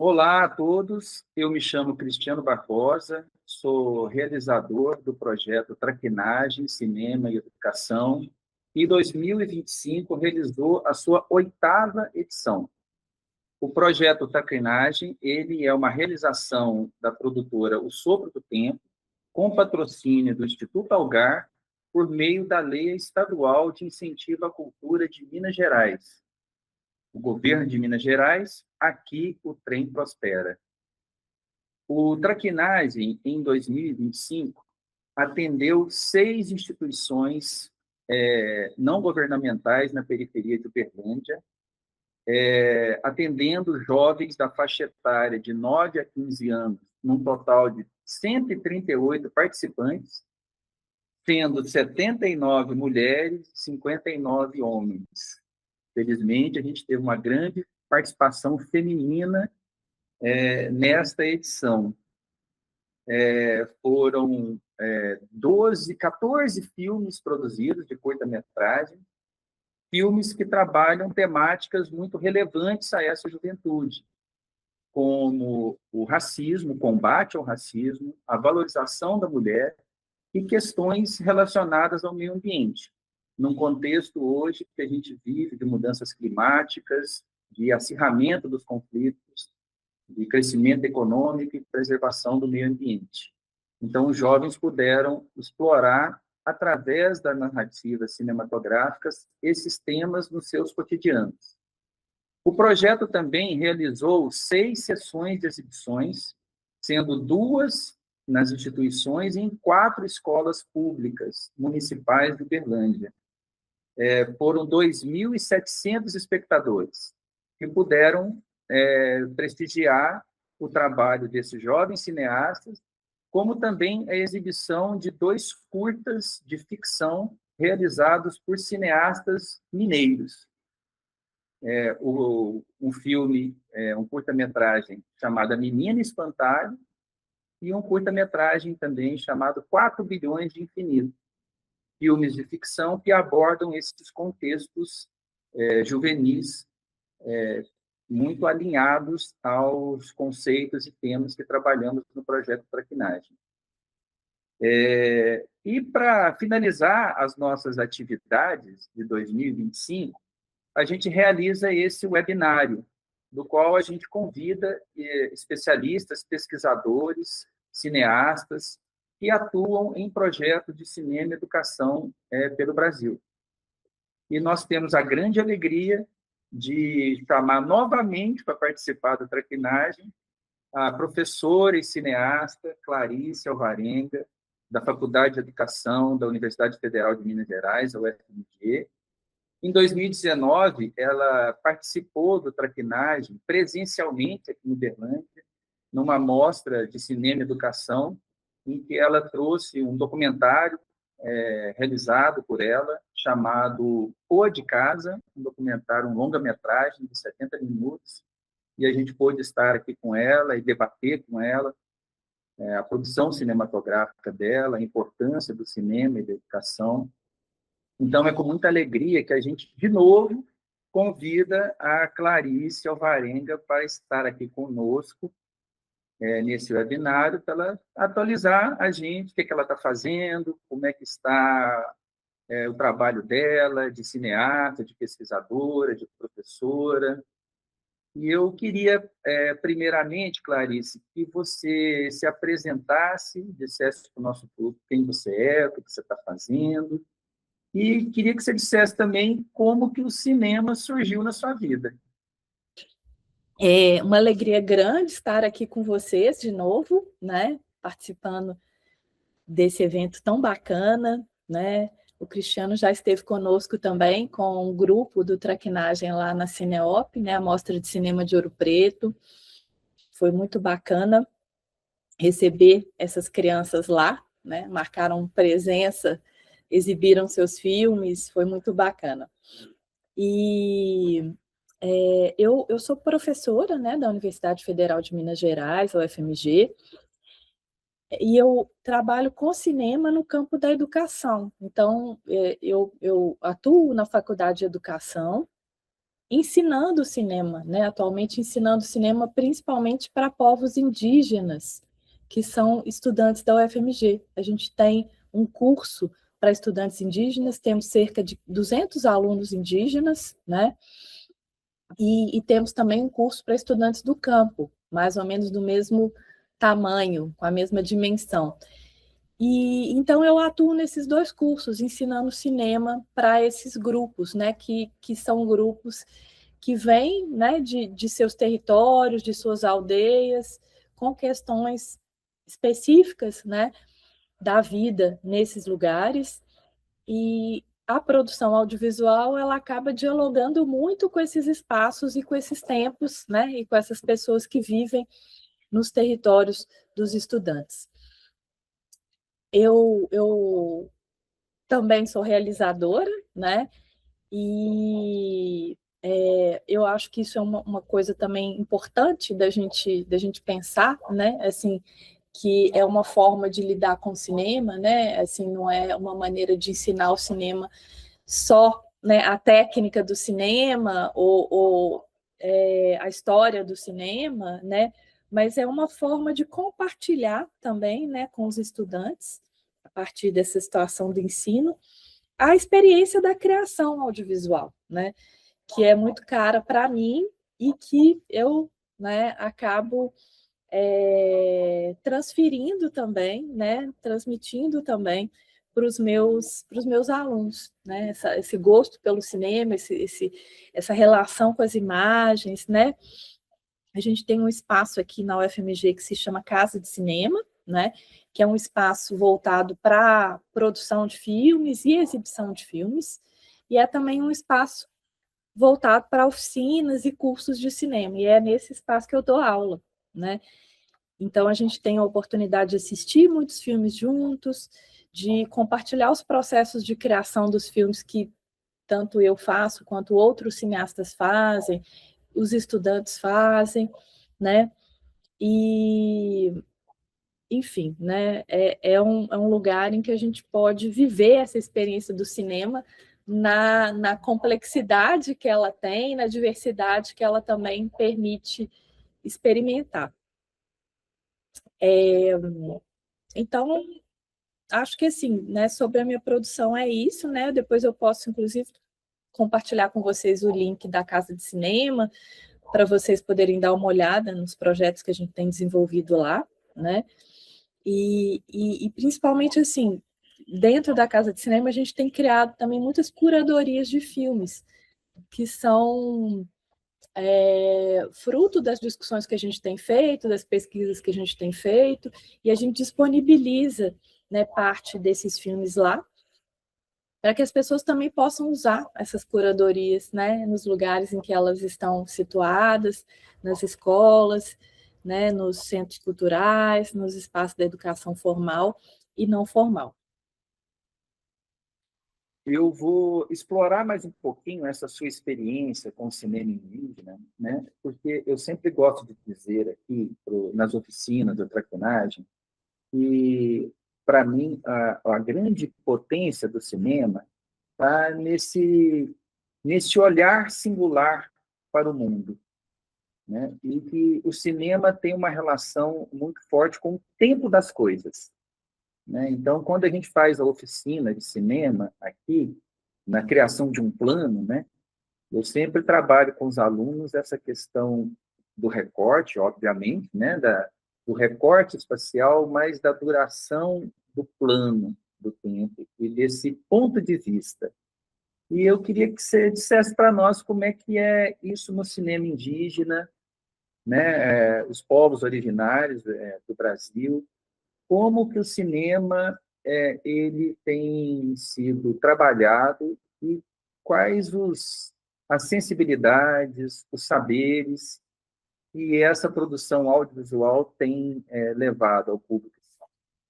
Olá a todos, eu me chamo Cristiano Barbosa, sou realizador do projeto Traquinagem, Cinema e Educação, e em 2025 realizou a sua 8ª edição. O projeto Traquinagem, ele é uma realização da produtora O Sopro do Tempo, com patrocínio do Instituto Algar, por meio da Lei Estadual de Incentivo à Cultura de Minas Gerais. O governo de Minas Gerais, aqui o trem prospera. O Traquinagem, em 2025, atendeu 6 instituições não governamentais na periferia de Uberlândia, atendendo jovens da faixa etária de 9 a 15 anos, num total de 138 participantes, sendo 79 mulheres e 59 homens. Felizmente, a gente teve uma grande participação feminina nesta edição. Foram 14 filmes produzidos de curta-metragem, filmes que trabalham temáticas muito relevantes a essa juventude, como o racismo, o combate ao racismo, a valorização da mulher e questões relacionadas ao meio ambiente, num contexto hoje que a gente vive de mudanças climáticas, de acirramento dos conflitos, de crescimento econômico e preservação do meio ambiente. Então, os jovens puderam explorar, através das narrativas cinematográficas, esses temas nos seus cotidianos. O projeto também realizou 6 sessões de exibições, sendo 2 nas instituições e em 4 escolas públicas municipais de Uberlândia. Foram 2.700 espectadores que puderam prestigiar o trabalho desses jovens cineastas, como também a exibição de 2 curtas de ficção realizados por cineastas mineiros. Um filme, um curta-metragem chamado Menina Espantalho, e um curta-metragem também chamado 4 bilhões de infinito. Filmes de ficção que abordam esses contextos juvenis, muito alinhados aos conceitos e temas que trabalhamos no projeto Traquinagem. E para finalizar as nossas atividades de 2025, a gente realiza esse webinário, do qual a gente convida especialistas, pesquisadores, cineastas, que atuam em projetos de cinema e educação pelo Brasil. E nós temos a grande alegria de chamar novamente para participar da Traquinagem a professora e cineasta Clarice Alvarenga, da Faculdade de Educação da Universidade Federal de Minas Gerais, a UFMG. Em 2019, ela participou do Traquinagem presencialmente aqui em Uberlândia, numa mostra de cinema e educação, em que ela trouxe um documentário realizado por ela, chamado O de Casa, um documentário, um longa-metragem de 70 minutos, e a gente pôde estar aqui com ela e debater com ela a produção cinematográfica dela, a importância do cinema e da educação. Então, é com muita alegria que a gente, de novo, convida a Clarice Alvarenga para estar aqui conosco nesse webinário, para ela atualizar a gente, o que ela está fazendo, como é que está o trabalho dela, de cineasta, de pesquisadora, de professora. E eu queria, primeiramente, Clarice, que você se apresentasse, dissesse para o nosso público quem você é, o que você está fazendo, e queria que você dissesse também como que o cinema surgiu na sua vida. É uma alegria grande estar aqui com vocês de novo, né? Participando desse evento tão bacana, né? O Cristiano já esteve conosco também com o grupo do Traquinagem lá na Cineop, né? A Mostra de Cinema de Ouro Preto. Foi muito bacana receber essas crianças lá, né? Marcaram presença, exibiram seus filmes, foi muito bacana. E eu sou professora, né, da Universidade Federal de Minas Gerais, a UFMG, e eu trabalho com cinema no campo da educação. Então, eu atuo na Faculdade de Educação ensinando cinema, né? Atualmente ensinando cinema principalmente para povos indígenas, que são estudantes da UFMG. A gente tem um curso para estudantes indígenas, temos cerca de 200 alunos indígenas, né? E temos também um curso para estudantes do campo, mais ou menos do mesmo tamanho, com a mesma dimensão. E então eu atuo nesses dois cursos, ensinando cinema para esses grupos, né, que são grupos que vêm, né, de seus territórios, de suas aldeias, com questões específicas, né, da vida nesses lugares, e a produção audiovisual ela acaba dialogando muito com esses espaços e com esses tempos, né, e com essas pessoas que vivem nos territórios dos estudantes. Eu também sou realizadora, né? E eu acho que isso é uma coisa também importante da gente pensar, né? Assim, que é uma forma de lidar com o cinema, né? Assim, não é uma maneira de ensinar o cinema só, né, a técnica do cinema ou a história do cinema, né? Mas é uma forma de compartilhar também, né, com os estudantes, a partir dessa situação do ensino, a experiência da criação audiovisual, né? Que é muito cara para mim e que eu, né, acabo transferindo também, né, transmitindo também para os meus alunos, né, esse gosto pelo cinema, essa relação com as imagens, né. A gente tem um espaço aqui na UFMG que se chama Casa de Cinema, né, que é um espaço voltado para produção de filmes e exibição de filmes, e é também um espaço voltado para oficinas e cursos de cinema, e é nesse espaço que eu dou aula, né. Então, a gente tem a oportunidade de assistir muitos filmes juntos, de compartilhar os processos de criação dos filmes que tanto eu faço quanto outros cineastas fazem, os estudantes fazem, né? E, enfim, né? É um lugar em que a gente pode viver essa experiência do cinema na complexidade que ela tem, na diversidade que ela também permite experimentar. Então, acho que assim, né, sobre a minha produção é isso, né? Depois eu posso, inclusive, compartilhar com vocês o link da Casa de Cinema, para vocês poderem dar uma olhada nos projetos que a gente tem desenvolvido lá, né? E principalmente assim, dentro da Casa de Cinema, a gente tem criado também muitas curadorias de filmes, que são fruto das discussões que a gente tem feito, das pesquisas que a gente tem feito, e a gente disponibiliza, né, parte desses filmes lá, para que as pessoas também possam usar essas curadorias, né, nos lugares em que elas estão situadas, nas escolas, né, nos centros culturais, nos espaços da educação formal e não formal. Eu vou explorar mais um pouquinho essa sua experiência com o cinema indígena, né? Porque eu sempre gosto de dizer aqui, nas oficinas da traquinagem, que, para mim, a grande potência do cinema está nesse olhar singular para o mundo, né? E que o cinema tem uma relação muito forte com o tempo das coisas, né? Então, quando a gente faz a oficina de cinema aqui, na criação de um plano, né, eu sempre trabalho com os alunos essa questão do recorte, obviamente, né, do recorte espacial, mas da duração do plano do tempo e desse ponto de vista. E eu queria que você dissesse para nós como é que é isso no cinema indígena, né, os povos originários do Brasil, como que o cinema ele tem sido trabalhado e quais as sensibilidades, os saberes que essa produção audiovisual tem levado ao público.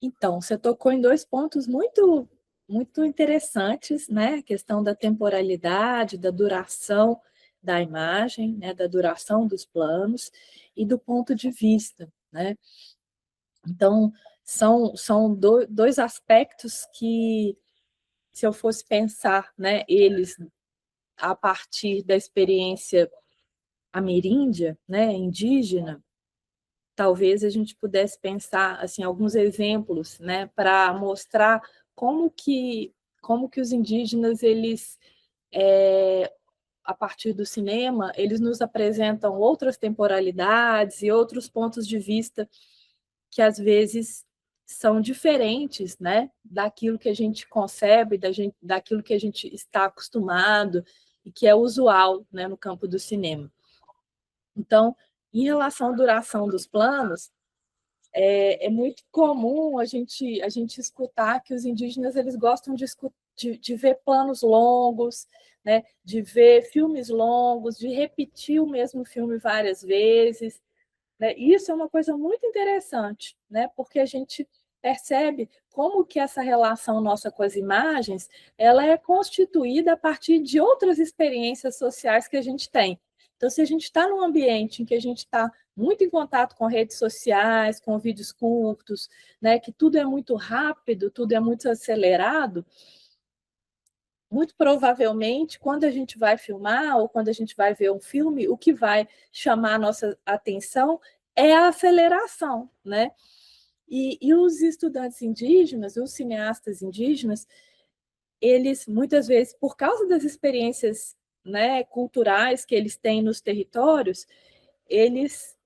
Então, você tocou em dois pontos muito, muito interessantes, né? A questão da temporalidade, da duração da imagem, né? Da duração dos planos e do ponto de vista, né? Então, são dois aspectos que, se eu fosse pensar, né, eles a partir da experiência ameríndia, né, indígena, talvez a gente pudesse pensar assim alguns exemplos, né, para mostrar como que os indígenas eles a partir do cinema eles nos apresentam outras temporalidades e outros pontos de vista que às vezes são diferentes, né, daquilo que a gente concebe, daquilo que a gente está acostumado e que é usual, né, no campo do cinema. Então, em relação à duração dos planos, é muito comum a gente escutar que os indígenas eles gostam de ver planos longos, né, de ver filmes longos, de repetir o mesmo filme várias vezes, né? Isso é uma coisa muito interessante, né, porque a gente percebe como que essa relação nossa com as imagens ela é constituída a partir de outras experiências sociais que a gente tem. Então, se a gente está num ambiente em que a gente está muito em contato com redes sociais, com vídeos curtos, né, que tudo é muito rápido, tudo é muito acelerado, muito provavelmente, quando a gente vai filmar ou quando a gente vai ver um filme, o que vai chamar a nossa atenção é a aceleração, né? E os estudantes indígenas, os cineastas indígenas, eles, muitas vezes, por causa das experiências, né, culturais que eles têm nos territórios, eles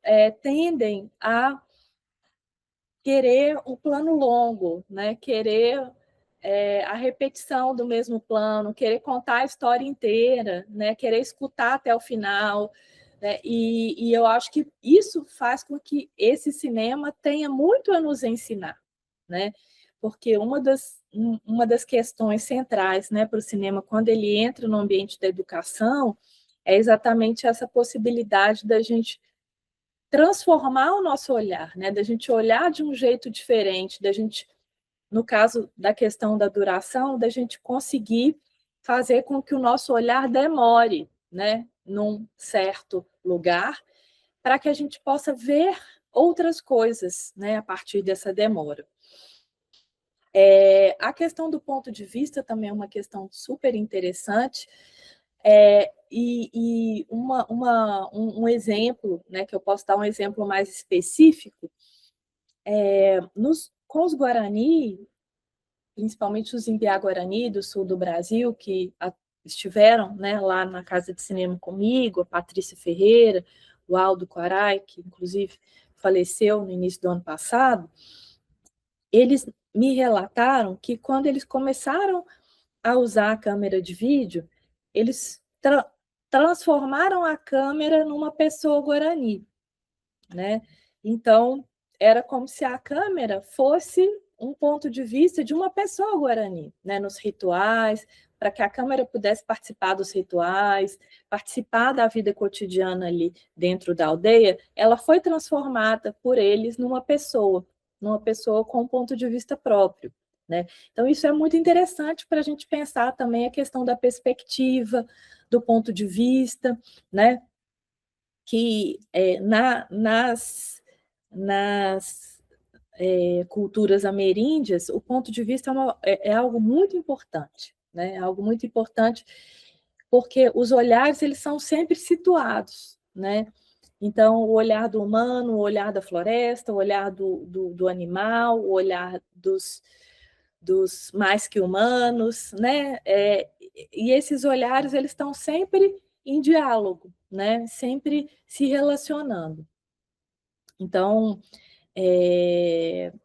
tendem a querer um plano longo, né? Querer a repetição do mesmo plano, querer contar a história inteira, né? Querer escutar até o final. Né? E eu acho que isso faz com que esse cinema tenha muito a nos ensinar, né? Porque uma das questões centrais, né, para o cinema, quando ele entra no ambiente da educação, é exatamente essa possibilidade da gente transformar o nosso olhar, né? Da gente olhar de um jeito diferente, da gente, no caso da questão da duração, da gente conseguir fazer com que o nosso olhar demore, né, num certo lugar, para que a gente possa ver outras coisas, né, a partir dessa demora. A questão do ponto de vista também é uma questão super interessante, e um exemplo, né, que eu posso dar um exemplo mais específico, com os Guarani, principalmente os Imbiá-Guarani do sul do Brasil, que estiveram, né, lá na Casa de Cinema comigo, a Patrícia Ferreira, o Aldo Quarai, que inclusive faleceu no início do ano passado, eles me relataram que quando eles começaram a usar a câmera de vídeo, eles transformaram a câmera numa pessoa Guarani, né? Então, era como se a câmera fosse um ponto de vista de uma pessoa Guarani, né? Nos rituais, para que a câmera pudesse participar dos rituais, participar da vida cotidiana ali dentro da aldeia, ela foi transformada por eles numa pessoa com um ponto de vista próprio, né? Então, isso é muito interessante para a gente pensar também a questão da perspectiva, do ponto de vista, né? Que nas culturas ameríndias, o ponto de vista é algo muito importante, né? É algo muito importante, porque os olhares eles são sempre situados, né? Então, o olhar do humano, o olhar da floresta, o olhar do animal, o olhar dos mais que humanos, né? E esses olhares eles estão sempre em diálogo, né? Sempre se relacionando. Então,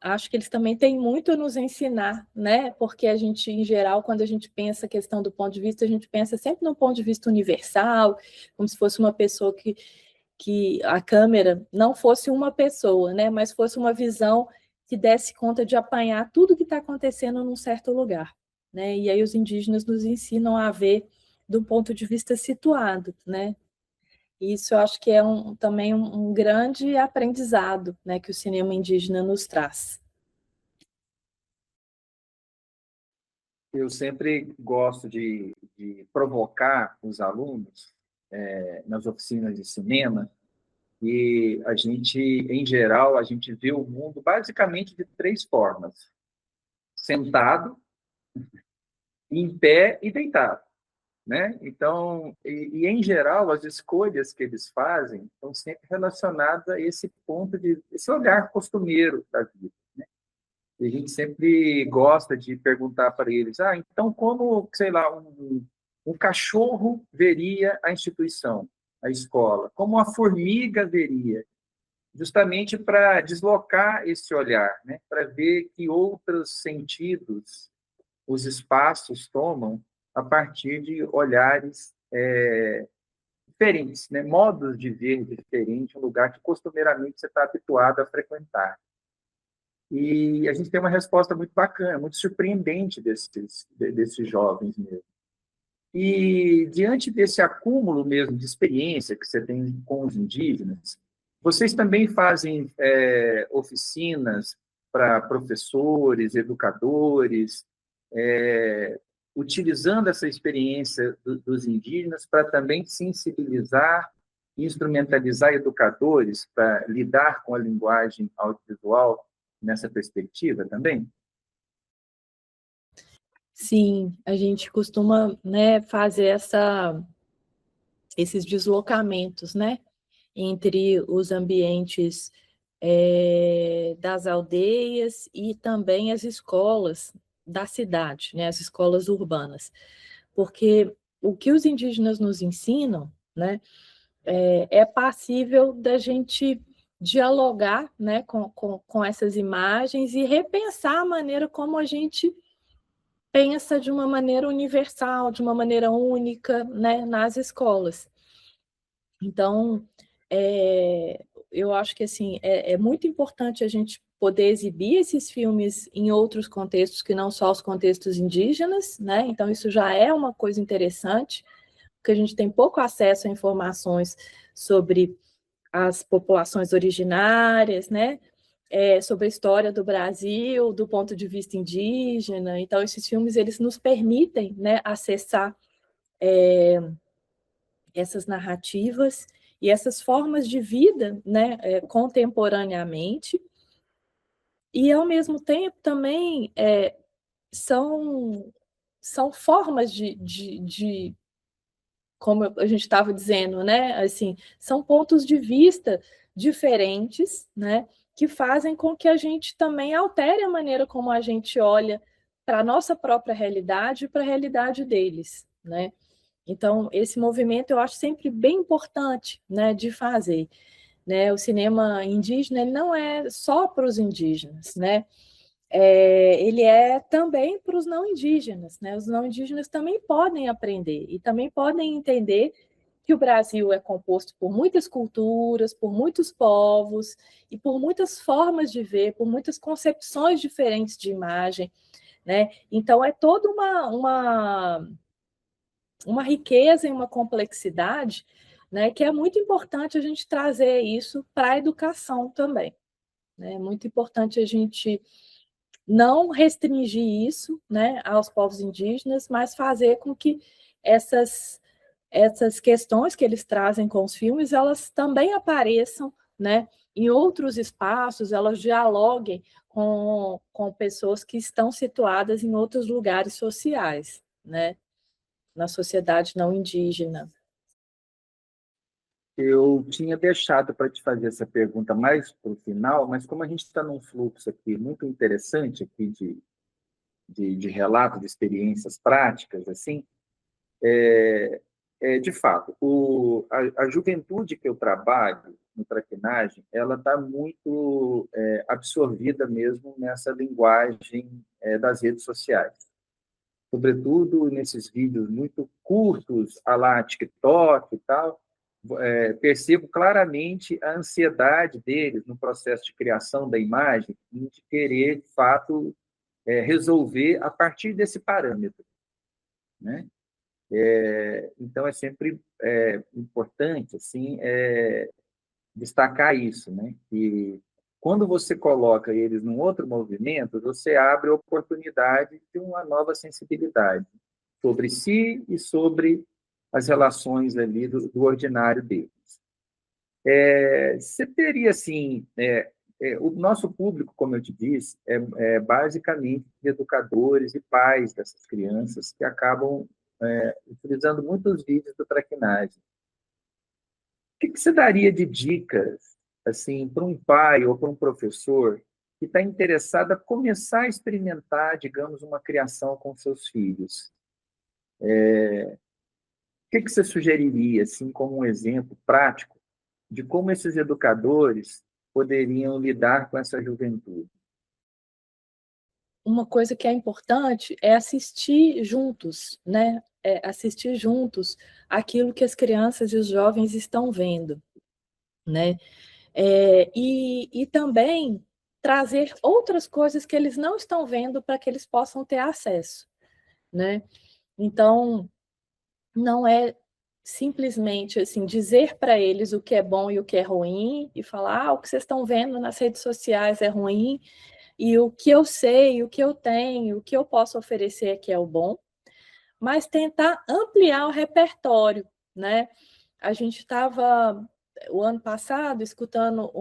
acho que eles também têm muito a nos ensinar, né? Porque a gente, em geral, quando a gente pensa a questão do ponto de vista, a gente pensa sempre no ponto de vista universal, como se fosse uma pessoa que a câmera não fosse uma pessoa, né? Mas fosse uma visão que desse conta de apanhar tudo que está acontecendo num certo lugar, né? E aí os indígenas nos ensinam a ver do ponto de vista situado, né? Isso eu acho que é também um grande aprendizado, né, que o cinema indígena nos traz. Eu sempre gosto de provocar os alunos nas oficinas de cinema, e a gente, em geral, a gente vê o mundo basicamente de três formas: sentado, em pé e deitado. né? Então, em geral, as escolhas que eles fazem estão sempre relacionadas a esse ponto esse olhar costumeiro da vida. E a gente sempre gosta de perguntar para eles, então como, sei lá, um cachorro veria a instituição, a escola? Como a formiga veria? Justamente para deslocar esse olhar, né? Para ver que outros sentidos os espaços tomam a partir de olhares diferentes, né? Modos de ver diferentes, um lugar que costumeiramente você está habituado a frequentar. E a gente tem uma resposta muito bacana, muito surpreendente desses jovens mesmo. E diante desse acúmulo mesmo de experiência que você tem com os indígenas, vocês também fazem oficinas para professores, educadores, utilizando essa experiência dos indígenas para também sensibilizar, instrumentalizar educadores para lidar com a linguagem audiovisual nessa perspectiva também? Sim, a gente costuma, né, fazer esses deslocamentos, né, entre os ambientes das aldeias e também as escolas da cidade, né, as escolas urbanas, porque o que os indígenas nos ensinam, né, é passível da gente dialogar, né, com essas imagens e repensar a maneira como a gente pensa de uma maneira universal, de uma maneira única, né, nas escolas. Então, eu acho que assim é muito importante a gente poder exibir esses filmes em outros contextos que não só os contextos indígenas, né? Então, isso já é uma coisa interessante, porque a gente tem pouco acesso a informações sobre as populações originárias, né? Sobre a história do Brasil, do ponto de vista indígena. Então, esses filmes eles nos permitem, né, acessar essas narrativas e essas formas de vida, né, contemporaneamente, e ao mesmo tempo também são, são formas de como a gente estava dizendo, né, assim, são pontos de vista diferentes, né, que fazem com que a gente também altere a maneira como a gente olha para a nossa própria realidade e para a realidade deles, né? Então, esse movimento eu acho sempre bem importante, né, de fazer, né? O cinema indígena ele não é só para os indígenas, né? Ele é também para os não indígenas, né? Os não indígenas também podem aprender e também podem entender que o Brasil é composto por muitas culturas, por muitos povos e por muitas formas de ver, por muitas concepções diferentes de imagem, né? Então é toda uma riqueza e uma complexidade, né, que é muito importante a gente trazer isso para a educação também. Né? É muito importante a gente não restringir isso, né, aos povos indígenas, mas fazer com que essas questões que eles trazem com os filmes, elas também apareçam, né, em outros espaços, elas dialoguem com pessoas que estão situadas em outros lugares sociais, né, na sociedade não indígena. Eu tinha deixado para te fazer essa pergunta mais para o final, mas como a gente está num fluxo aqui muito interessante aqui de relato de experiências práticas, assim, de fato, a juventude que eu trabalho no traquinagem, ela está muito absorvida mesmo nessa linguagem das redes sociais. Sobretudo nesses vídeos muito curtos, a lá TikTok e tal, percebo claramente a ansiedade deles no processo de criação da imagem e de querer, de fato, resolver a partir desse parâmetro, né? Então, é sempre importante assim, destacar isso, né? Que quando você coloca eles num outro movimento, você abre a oportunidade de uma nova sensibilidade sobre si e sobre as relações ali do ordinário deles. Você teria, assim, o nosso público, como eu te disse, é basicamente educadores e pais dessas crianças que acabam utilizando muitos vídeos do traquinagem. O que você daria de dicas assim, para um pai ou para um professor que está interessado a começar a experimentar, digamos, uma criação com seus filhos? O que você sugeriria, assim, como um exemplo prático de como esses educadores poderiam lidar com essa juventude? Uma coisa que é importante é assistir juntos, né? Assistir juntos aquilo que as crianças e os jovens estão vendo, né? E também trazer outras coisas que eles não estão vendo para que eles possam ter acesso, né? Então, não é simplesmente assim dizer para eles o que é bom e o que é ruim e falar, o que vocês estão vendo nas redes sociais é ruim e o que eu sei, o que eu tenho, o que eu posso oferecer aqui é o bom, mas tentar ampliar o repertório, né? A gente estava, o ano passado, escutando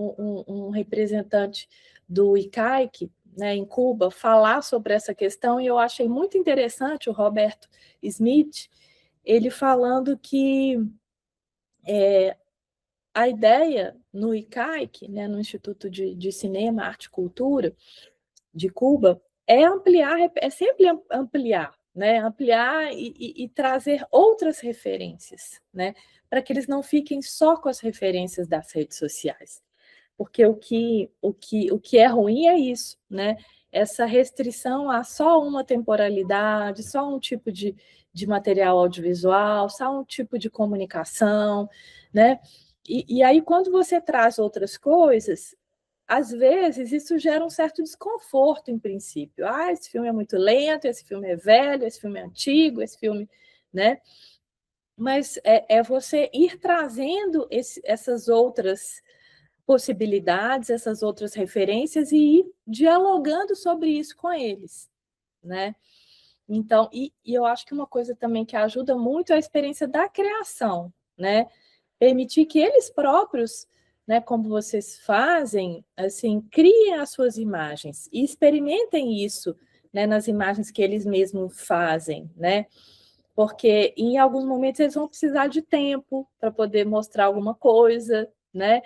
um representante do ICAIC, né, em Cuba, falar sobre essa questão, e eu achei muito interessante o Roberto Smith, ele falando que a ideia no ICAIC, né, no Instituto de Cinema, Arte e Cultura de Cuba, é ampliar, é sempre ampliar, né? Ampliar e trazer outras referências, né? Para que eles não fiquem só com as referências das redes sociais. Porque o que é ruim é isso, né? Essa restrição a só uma temporalidade, só um tipo de material audiovisual, só um tipo de comunicação, né? E aí, quando você traz outras coisas, às vezes isso gera um certo desconforto em princípio. Ah, esse filme é muito lento, esse filme é velho, esse filme é antigo, esse filme, né? Mas é você ir trazendo essas outras possibilidades, essas outras referências e ir dialogando sobre isso com eles, né? Então, e eu acho que uma coisa também que ajuda muito é a experiência da criação, né? Permitir que eles próprios, né, como vocês fazem, assim, criem as suas imagens e experimentem isso, né, nas imagens que eles mesmos fazem, né? Porque em alguns momentos eles vão precisar de tempo para poder mostrar alguma coisa, né?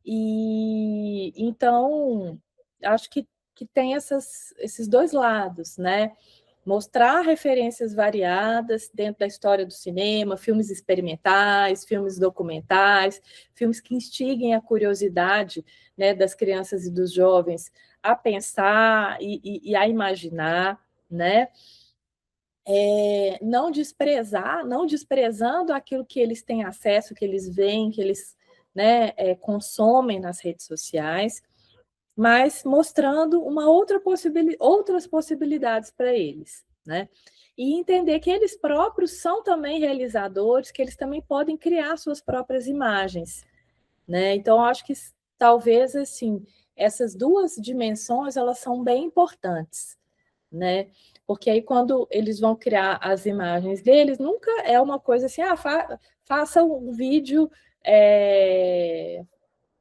E então acho que tem esses dois lados, né? Mostrar referências variadas dentro da história do cinema, filmes experimentais, filmes documentais, filmes que instiguem a curiosidade, né, das crianças e dos jovens a pensar e a imaginar, né? Não desprezar, não desprezando aquilo que eles têm acesso, que eles veem, que eles, né, consomem nas redes sociais, mas mostrando outras possibilidades para eles, né? E entender que eles próprios são também realizadores, que eles também podem criar suas próprias imagens, né? Então, acho que talvez assim essas duas dimensões elas são bem importantes, né? Porque aí quando eles vão criar as imagens deles, nunca é uma coisa assim, faça um vídeo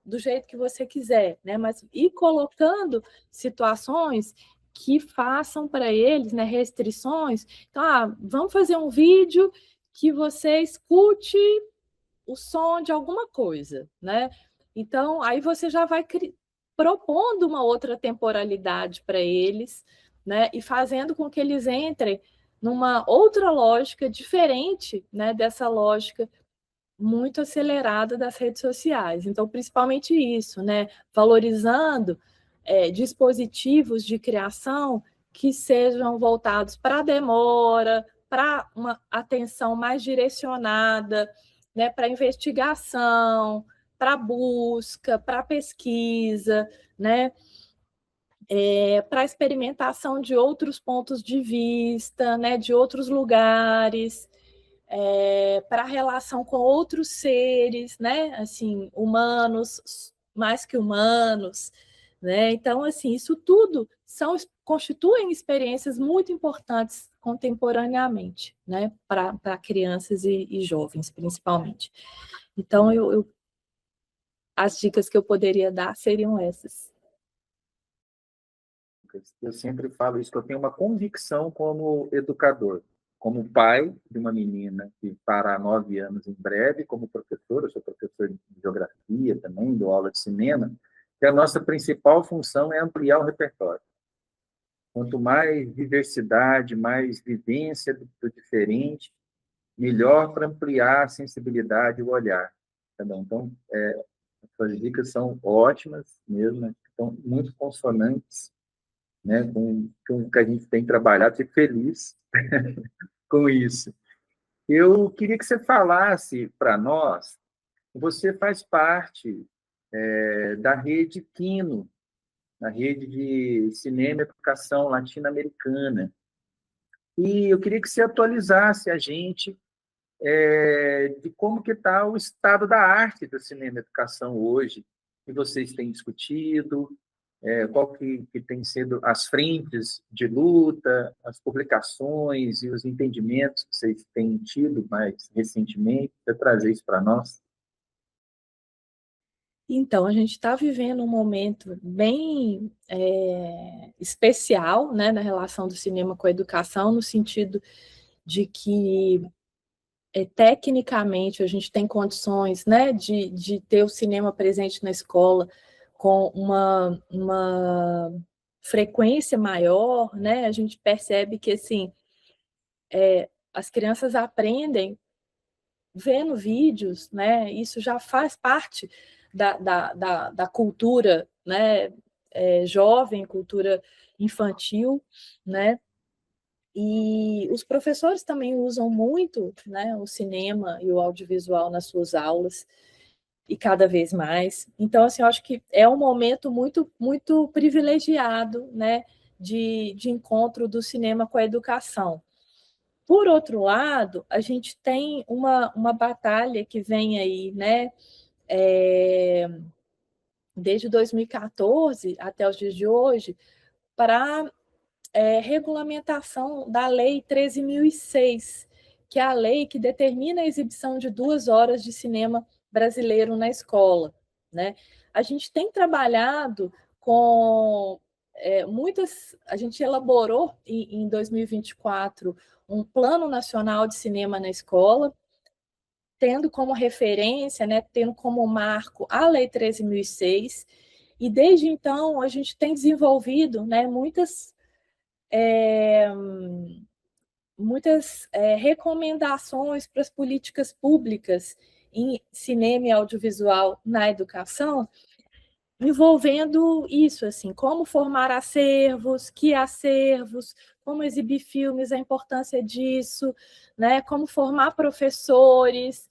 do jeito que você quiser, né? Mas ir colocando situações que façam para eles, né, restrições. Então, vamos fazer um vídeo que você escute o som de alguma coisa, né? Então, aí você já vai propondo uma outra temporalidade para eles, né? E fazendo com que eles entrem numa outra lógica diferente, né, dessa lógica muito acelerada das redes sociais. Então, principalmente isso, né? Valorizando dispositivos de criação que sejam voltados para a demora, para uma atenção mais direcionada, né? Para investigação, para busca, para pesquisa, né? Para experimentação de outros pontos de vista, né? De outros lugares, para a relação com outros seres, né? Assim, humanos, mais que humanos, né? Então, assim, isso tudo constituem experiências muito importantes contemporaneamente, né? Para crianças e jovens, principalmente. Então, as dicas que eu poderia dar seriam essas. Eu sempre falo isso, que eu tenho uma convicção como educador. como pai de uma menina que fará 9 anos em breve, como professor, eu sou professor de geografia também, dou aula de cinema, que a nossa principal função é ampliar o repertório. Quanto mais diversidade, mais vivência do diferente, melhor para ampliar a sensibilidade e o olhar. Então, as suas dicas são ótimas mesmo, né? Estão muito consonantes, né, com o que a gente tem trabalhado. Fico feliz com isso. Eu queria que você falasse para nós, você faz parte da rede Quino, na rede de cinema e educação latino-americana. E eu queria que você atualizasse a gente de como que está o estado da arte do cinema e educação hoje, que vocês têm discutido, qual que tem sido as frentes de luta, as publicações e os entendimentos que vocês têm tido mais recentemente, para trazer isso para nós. Então, a gente está vivendo um momento bem especial, né, na relação do cinema com a educação, no sentido de que, tecnicamente, a gente tem condições, né, de ter o cinema presente na escola com uma frequência maior, né? A gente percebe que, assim, as crianças aprendem vendo vídeos, né? Isso já faz parte da cultura, né? Jovem, cultura infantil, né? E os professores também usam muito, né, o cinema e o audiovisual nas suas aulas, e cada vez mais. Então, assim, eu acho que é um momento muito, muito privilegiado, né, de encontro do cinema com a educação. Por outro lado, a gente tem uma batalha que vem aí, né, desde 2014 até os dias de hoje, para regulamentação da Lei 13.006, que é a lei que determina a exibição de 2 horas de cinema brasileiro na escola, né? A gente tem trabalhado com a gente elaborou em 2024 um Plano Nacional de Cinema na Escola, tendo como referência, né, tendo como marco a Lei 13.006, e desde então a gente tem desenvolvido, né, muitas recomendações para as políticas públicas em cinema e audiovisual na educação, envolvendo isso, assim, como formar acervos, que acervos, como exibir filmes, a importância disso, né? Como formar professores,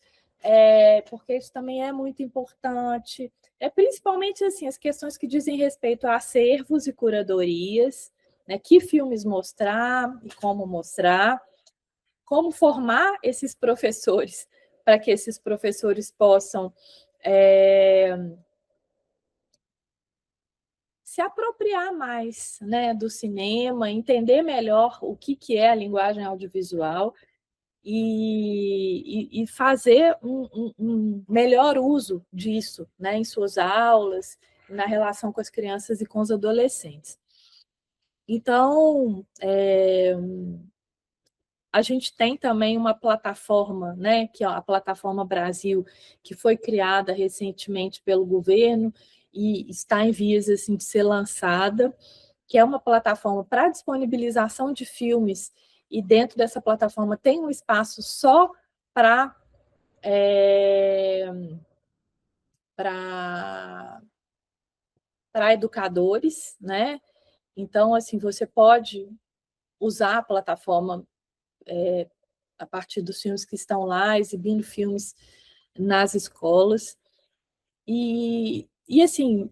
porque isso também é muito importante. Principalmente assim, as questões que dizem respeito a acervos e curadorias, né? Que filmes mostrar e como formar esses professores, para que esses professores possam se apropriar mais, né, do cinema, entender melhor o que é a linguagem audiovisual e fazer um melhor uso disso, né, em suas aulas, na relação com as crianças e com os adolescentes. Então, a gente tem também uma plataforma, né, que é a Plataforma Brasil, que foi criada recentemente pelo governo e está em vias assim, de ser lançada, que é uma plataforma para disponibilização de filmes, e dentro dessa plataforma tem um espaço só para educadores, né? Então, assim, você pode usar a plataforma a partir dos filmes que estão lá, exibindo filmes nas escolas. E assim,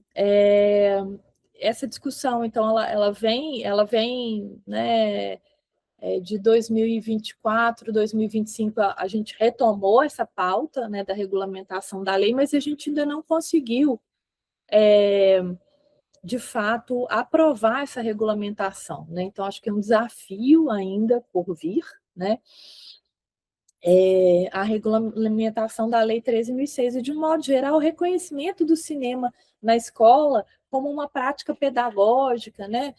essa discussão, então, ela vem né, de 2024, 2025, a gente retomou essa pauta, né, da regulamentação da lei, mas a gente ainda não conseguiu, de fato, aprovar essa regulamentação, né? Então, acho que é um desafio ainda por vir, né? A regulamentação da Lei 13.006 e, de um modo geral, o reconhecimento do cinema na escola como uma prática pedagógica, né?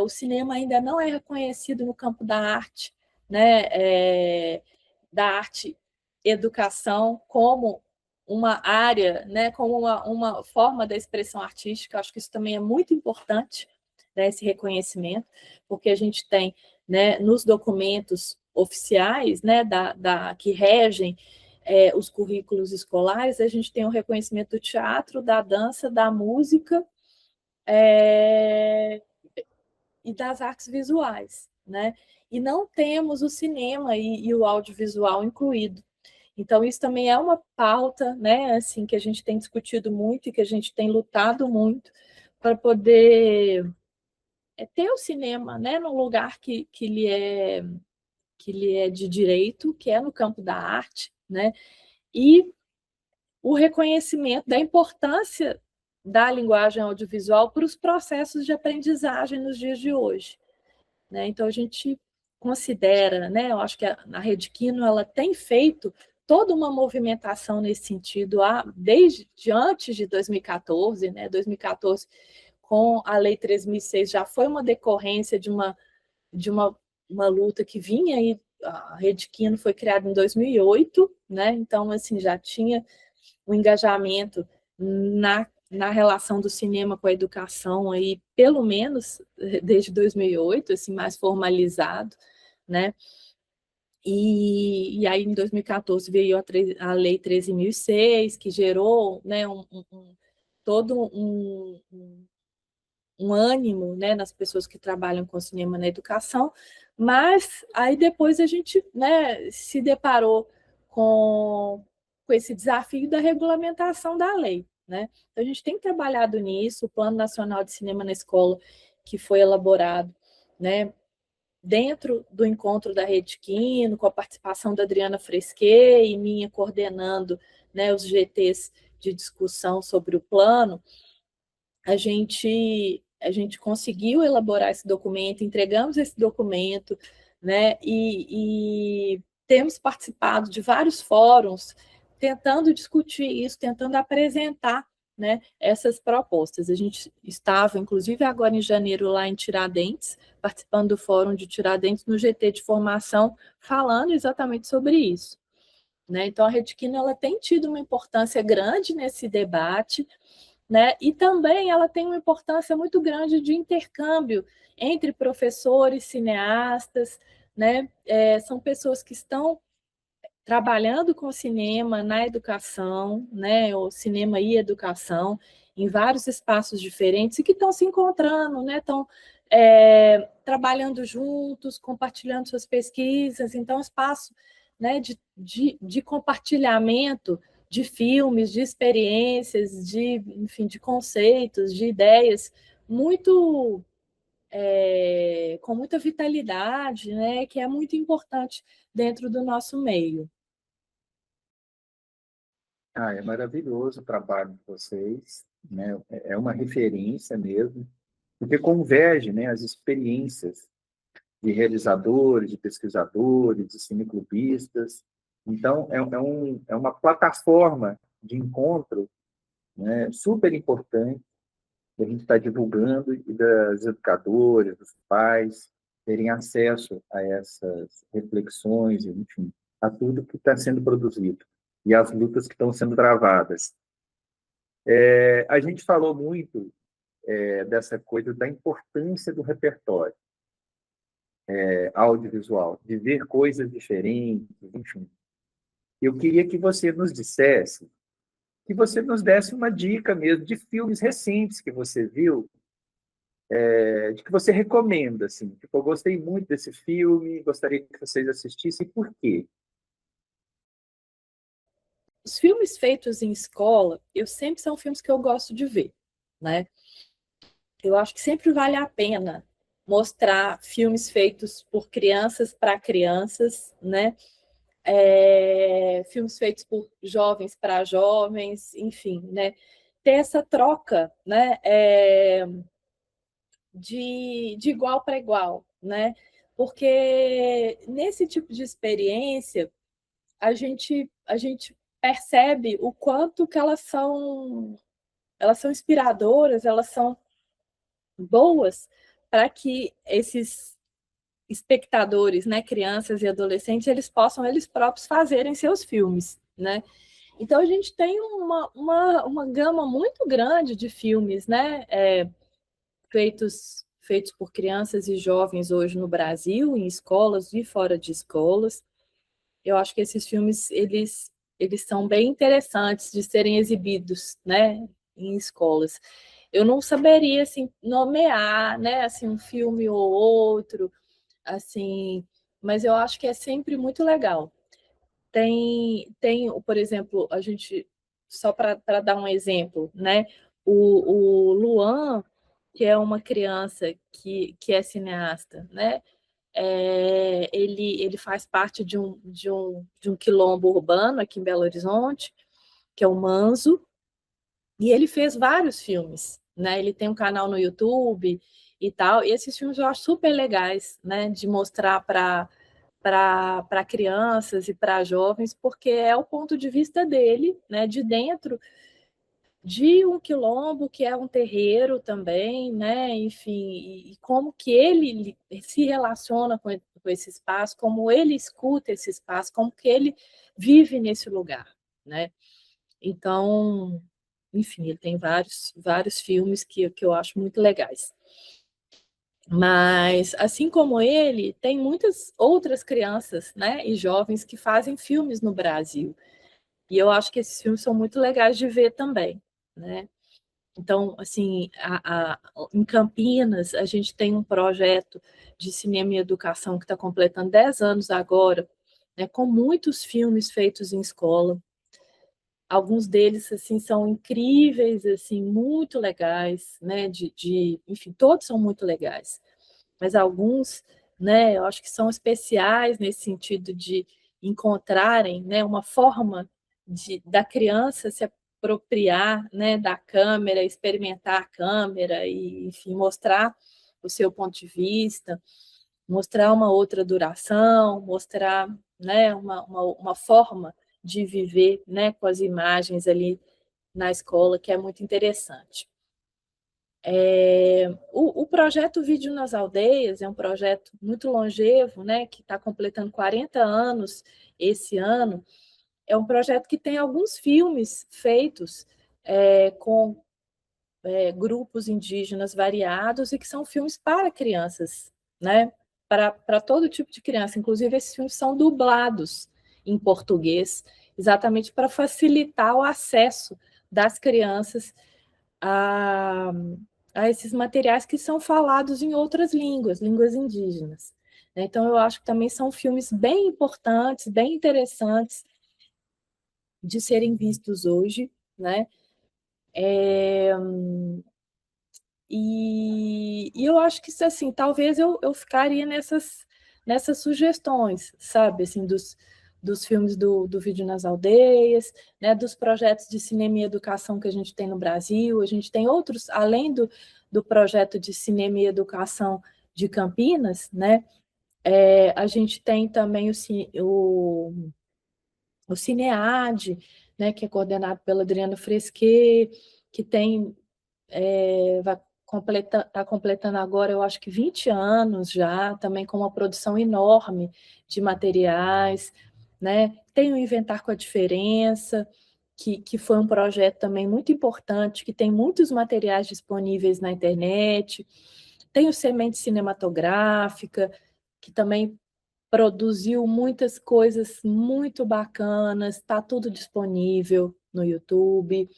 O cinema ainda não é reconhecido no campo da arte, né, da arte educação como uma área, né, como uma forma da expressão artística. Acho que isso também é muito importante, né, esse reconhecimento, porque a gente tem, né, nos documentos oficiais, né, que regem os currículos escolares, a gente tem o reconhecimento do teatro, da dança, da música e das artes visuais, né? E não temos o cinema e o audiovisual incluído. Então, isso também é uma pauta, né, assim, que a gente tem discutido muito e que a gente tem lutado muito para poder ter o cinema, né, num lugar que lhe é de direito, que é no campo da arte, né, e o reconhecimento da importância da linguagem audiovisual para os processos de aprendizagem nos dias de hoje, né? Então, a gente considera, né, eu acho que a Rede Quino ela tem feito toda uma movimentação nesse sentido desde antes de 2014, né? 2014, com a Lei 3.006, já foi uma decorrência de uma luta que vinha aí. A Rede Quino foi criada em 2008, né? Então, assim, já tinha o engajamento na relação do cinema com a educação aí, pelo menos desde 2008, assim, mais formalizado, né? E aí, em 2014, veio a Lei 13.006, que gerou, né, todo um ânimo, né, nas pessoas que trabalham com cinema na educação, mas aí depois a gente, né, se deparou com esse desafio da regulamentação da lei, né? Então, a gente tem trabalhado nisso, o Plano Nacional de Cinema na Escola, que foi elaborado, né, dentro do encontro da Rede Quino, com a participação da Adriana Fresquet e minha coordenando, né, os GTs de discussão sobre o plano. A gente conseguiu elaborar esse documento, entregamos esse documento, né, e temos participado de vários fóruns tentando discutir isso, tentando apresentar, né, essas propostas. A gente estava, inclusive, agora em janeiro, lá em Tiradentes, participando do Fórum de Tiradentes, no GT de formação, falando exatamente sobre isso, né? Então, a Rede Quino, ela tem tido uma importância grande nesse debate, né? E também ela tem uma importância muito grande de intercâmbio entre professores, cineastas, né? São pessoas que estão trabalhando com cinema na educação, né? O cinema e educação, em vários espaços diferentes, e que estão se encontrando, né? Estão trabalhando juntos, compartilhando suas pesquisas. Então, espaço, né, de compartilhamento de filmes, de experiências, enfim, de conceitos, de ideias, muito com muita vitalidade, né, que é muito importante dentro do nosso meio. É maravilhoso o trabalho de vocês, né? É uma referência mesmo, porque converge, né, as experiências de realizadores, de pesquisadores, de cineclubistas. Então, é uma plataforma de encontro, né, super importante que a gente está divulgando e das educadoras, dos pais terem acesso a essas reflexões, enfim, a tudo que está sendo produzido e as lutas que estão sendo travadas. A gente falou muito dessa coisa da importância do repertório audiovisual, de ver coisas diferentes, enfim. Eu queria que você nos dissesse, que você nos desse uma dica mesmo de filmes recentes que você viu, de que você recomenda, assim. Tipo, eu gostei muito desse filme, gostaria que vocês assistissem, por quê? Os filmes feitos em escola, sempre são filmes que eu gosto de ver, né? Eu acho que sempre vale a pena mostrar filmes feitos por crianças para crianças, né? Filmes feitos por jovens para jovens, enfim, né? Ter essa troca, né? De igual para igual, né? Porque nesse tipo de experiência a gente percebe o quanto que elas são inspiradoras, elas são boas para que esses espectadores, né, crianças e adolescentes, eles possam eles próprios fazerem seus filmes, né? Então a gente tem uma gama muito grande de filmes, né, feitos por crianças e jovens hoje no Brasil, em escolas e fora de escolas. Eu acho que esses filmes eles são bem interessantes de serem exibidos, né, em escolas. Eu não saberia assim nomear, né, assim um filme ou outro, assim, mas eu acho que é sempre muito legal. Tem, por exemplo, a gente, só para dar um exemplo, né? O Luan, que é uma criança que é cineasta, né? Ele faz parte de um quilombo urbano aqui em Belo Horizonte, que é o Manzo, e ele fez vários filmes, né? Ele tem um canal no YouTube e tal, e esses filmes eu acho super legais, né? De mostrar para crianças e para jovens, porque é o ponto de vista dele, né? De dentro de um quilombo, que é um terreiro também, né? Enfim, e como que ele se relaciona com esse espaço, como ele escuta esse espaço, como que ele vive nesse lugar, né? Então, enfim, ele tem vários filmes que eu acho muito legais. Mas, assim como ele, tem muitas outras crianças, né, e jovens que fazem filmes no Brasil. E eu acho que esses filmes são muito legais de ver também, né? Então, assim, em Campinas, a gente tem um projeto de cinema e educação que está completando 10 anos agora, né, com muitos filmes feitos em escola. Alguns deles, assim, são incríveis, assim, muito legais, né, enfim, todos são muito legais. Mas alguns, né, eu acho que são especiais nesse sentido de encontrarem, né, uma forma da criança se apropriar, né, da câmera, experimentar a câmera e, enfim, mostrar o seu ponto de vista, mostrar uma outra duração, mostrar, né, uma forma de viver, né, com as imagens ali na escola, que é muito interessante. O projeto Vídeo nas Aldeias é um projeto muito longevo, né, que está completando 40 anos esse ano. É um projeto que tem alguns filmes feitos com grupos indígenas variados e que são filmes para crianças, né, para todo tipo de criança. Inclusive, esses filmes são dublados em português, exatamente para facilitar o acesso das crianças a, a esses materiais que são falados em outras línguas indígenas. Então, eu acho que também são filmes bem importantes, bem interessantes de serem vistos hoje, né? E eu acho que, assim, talvez eu ficaria nessas sugestões, sabe? Assim, dos filmes do Vídeo nas Aldeias, né? Dos projetos de cinema e educação que a gente tem no Brasil. A gente tem outros, além do projeto de cinema e educação de Campinas, né? A gente tem também o Cinead, né? Que é coordenado pela Adriana Fresquet, que tem está completando agora, eu acho que 20 anos já, também com uma produção enorme de materiais, né? Tem o Inventar com a Diferença, que foi um projeto também muito importante, que tem muitos materiais disponíveis na internet. Tem o Semente Cinematográfica, que também produziu muitas coisas muito bacanas, está tudo disponível no YouTube.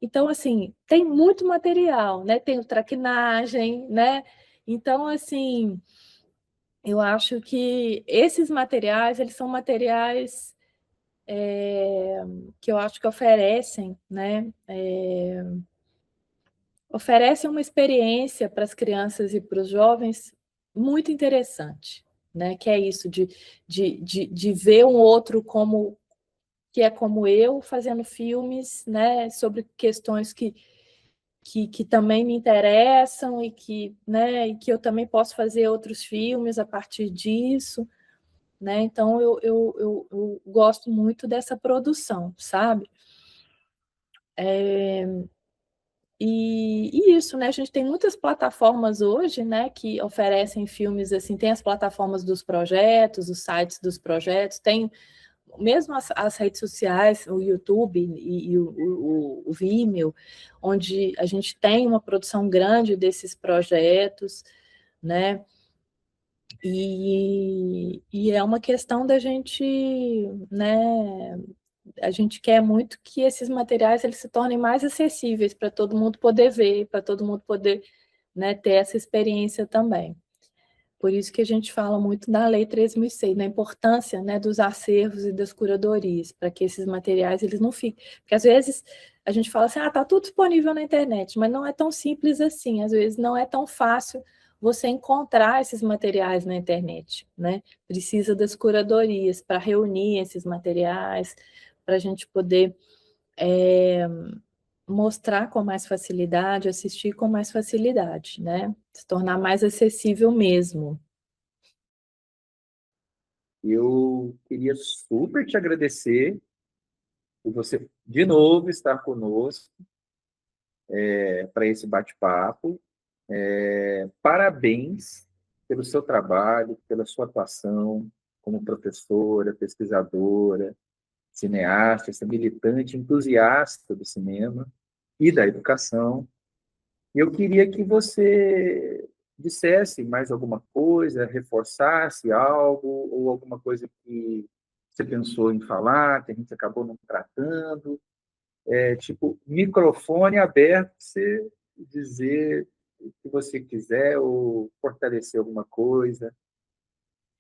Então, assim, tem muito material, né? Tem o traquinagem, né? Então, assim, eu acho que esses materiais, eles são materiais que eu acho que oferecem, né? Oferecem uma experiência para as crianças e para os jovens muito interessante, né? Que é isso, de ver um outro como que é como eu, fazendo filmes, né? Sobre questões que também me interessam e que eu também posso fazer outros filmes a partir disso, né? Então eu gosto muito dessa produção, sabe? E isso, né? A gente tem muitas plataformas hoje, né, que oferecem filmes assim, tem as plataformas dos projetos, os sites dos projetos, tem mesmo as redes sociais, o YouTube e o Vimeo, onde a gente tem uma produção grande desses projetos, né? E é uma questão da gente, né? A gente quer muito que esses materiais eles se tornem mais acessíveis para todo mundo poder ver, para todo mundo poder, né, ter essa experiência também. Por isso que a gente fala muito da Lei 13.006, da importância, né, dos acervos e das curadorias, para que esses materiais eles não fiquem. Porque às vezes a gente fala assim, está tudo disponível na internet, mas não é tão simples assim, às vezes não é tão fácil você encontrar esses materiais na internet, né? Precisa das curadorias para reunir esses materiais, para a gente poder mostrar com mais facilidade, assistir com mais facilidade, né? Se tornar mais acessível mesmo. Eu queria super te agradecer por você, de novo, estar conosco para esse bate-papo. Parabéns pelo seu trabalho, pela sua atuação como professora, pesquisadora, cineasta, essa militante entusiasta do cinema e da educação. E eu queria que você dissesse mais alguma coisa, reforçasse algo, ou alguma coisa que você pensou em falar, que a gente acabou não tratando. Tipo, microfone aberto, para você dizer o que você quiser, ou fortalecer alguma coisa.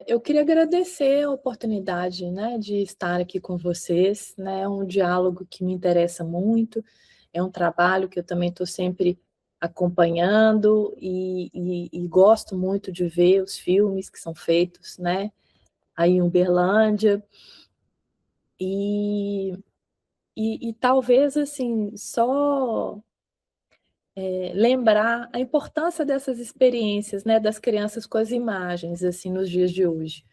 Eu queria agradecer a oportunidade, né, de estar aqui com vocês, né, é um diálogo que me interessa muito, é um trabalho que eu também estou sempre acompanhando e gosto muito de ver os filmes que são feitos, né, aí em Uberlândia, e, e talvez, assim, só lembrar a importância dessas experiências, né, das crianças com as imagens, assim, nos dias de hoje,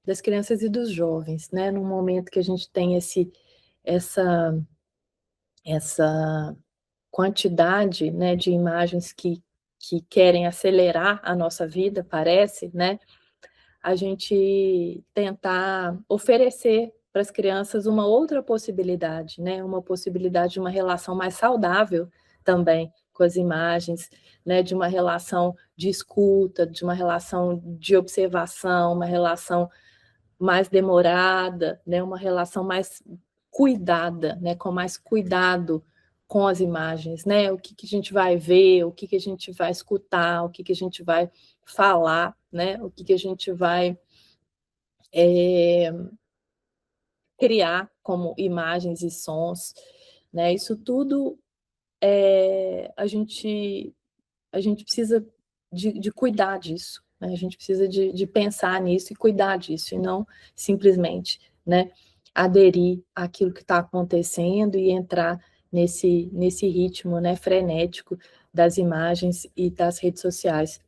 das crianças e dos jovens, né, num momento que a gente tem essa, essa quantidade, né, de imagens que querem acelerar a nossa vida, parece, né, a gente tentar oferecer para as crianças uma outra possibilidade, né? Uma possibilidade de uma relação mais saudável também com as imagens, né? De uma relação de escuta, de uma relação de observação, uma relação mais demorada, né? Uma relação mais cuidada, né? Com mais cuidado com as imagens, né? O que a gente vai ver, o que a gente vai escutar, o que a gente vai falar, né? O que a gente vai criar como imagens e sons, né? Isso tudo a gente precisa de cuidar disso, né? A gente precisa de pensar nisso e cuidar disso, e não simplesmente, né, aderir àquilo que está acontecendo e entrar nesse ritmo, né, frenético das imagens e das redes sociais.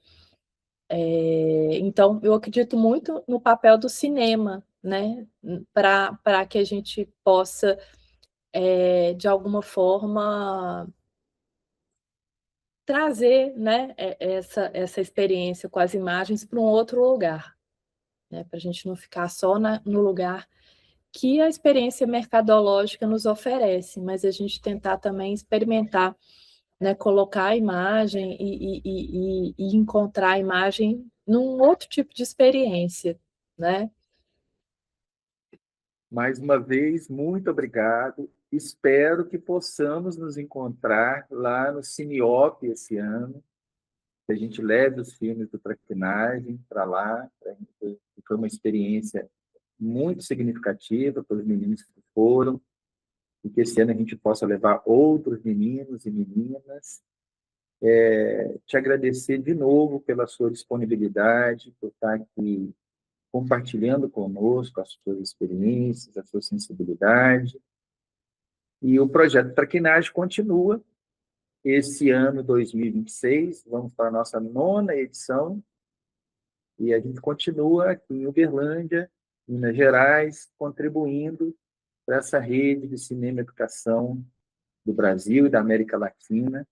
Então, eu acredito muito no papel do cinema, né, para que a gente possa, de alguma forma, trazer, né, essa experiência com as imagens para um outro lugar, né, para a gente não ficar só no lugar que a experiência mercadológica nos oferece, mas a gente tentar também experimentar, né, colocar a imagem e encontrar a imagem num outro tipo de experiência, né? Mais uma vez, muito obrigado. Espero que possamos nos encontrar lá no Cineop esse ano, que a gente leve os filmes do Traquinagem para lá. Foi uma experiência muito significativa para os meninos que foram, e que esse ano a gente possa levar outros meninos e meninas. Te agradecer de novo pela sua disponibilidade, por estar aqui compartilhando conosco as suas experiências, a sua sensibilidade. E o projeto Traquinagem continua. Esse ano, 2026, vamos para a nossa 9ª edição, e a gente continua aqui em Uberlândia, Minas Gerais, contribuindo para essa rede de cinema e educação do Brasil e da América Latina,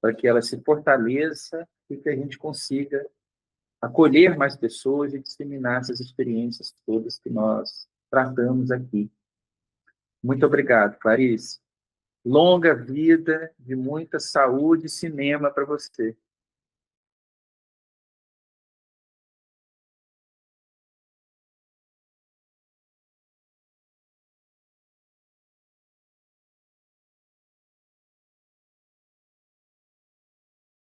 para que ela se fortaleça e que a gente consiga acolher mais pessoas e disseminar essas experiências todas que nós tratamos aqui. Muito obrigado, Clarice. Longa vida, de muita saúde e cinema para você.